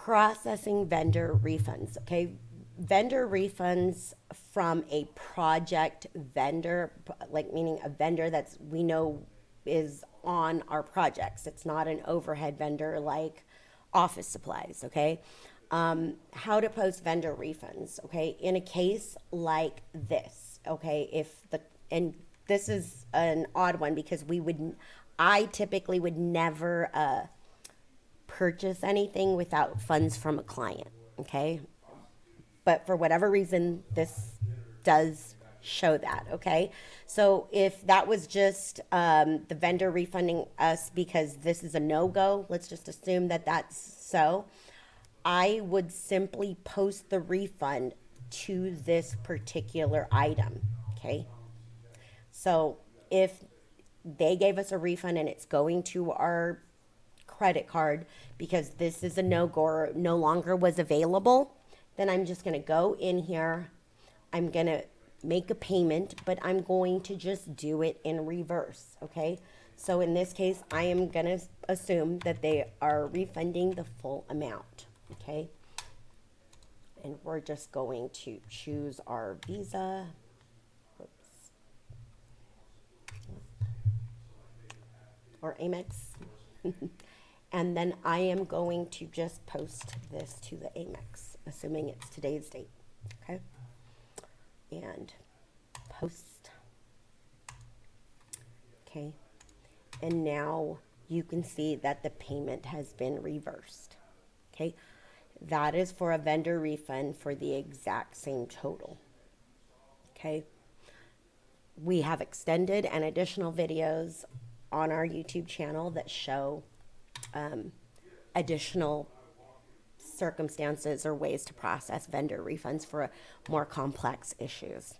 processing vendor refunds, okay? Vendor refunds from a project vendor, like meaning a vendor that's we know is on our projects. It's not an overhead vendor like office supplies, okay? How to post vendor refunds, okay? In a case like this, okay, if the, and this is an odd one because I typically would never purchase anything without funds from a client, okay? But for whatever reason, this does show that, okay? So if that was just the vendor refunding us because this is a no-go, let's just assume that that's so, I would simply post the refund to this particular item, okay? So if they gave us a refund and it's going to our credit card because this is a no-go or no longer was available, then I'm just going to go in here. I'm going to make a payment, but I'm going to just do it in reverse, okay? So in this case, I am going to assume that they are refunding the full amount, okay? And we're just going to choose our Visa. Oops. Or Amex. And then I am going to just post this to the Amex, assuming it's today's date, okay? And post, okay? And now you can see that the payment has been reversed, okay? That is for a vendor refund for the exact same total, okay? We have extended and additional videos on our YouTube channel that show additional circumstances or ways to process vendor refunds for more complex issues.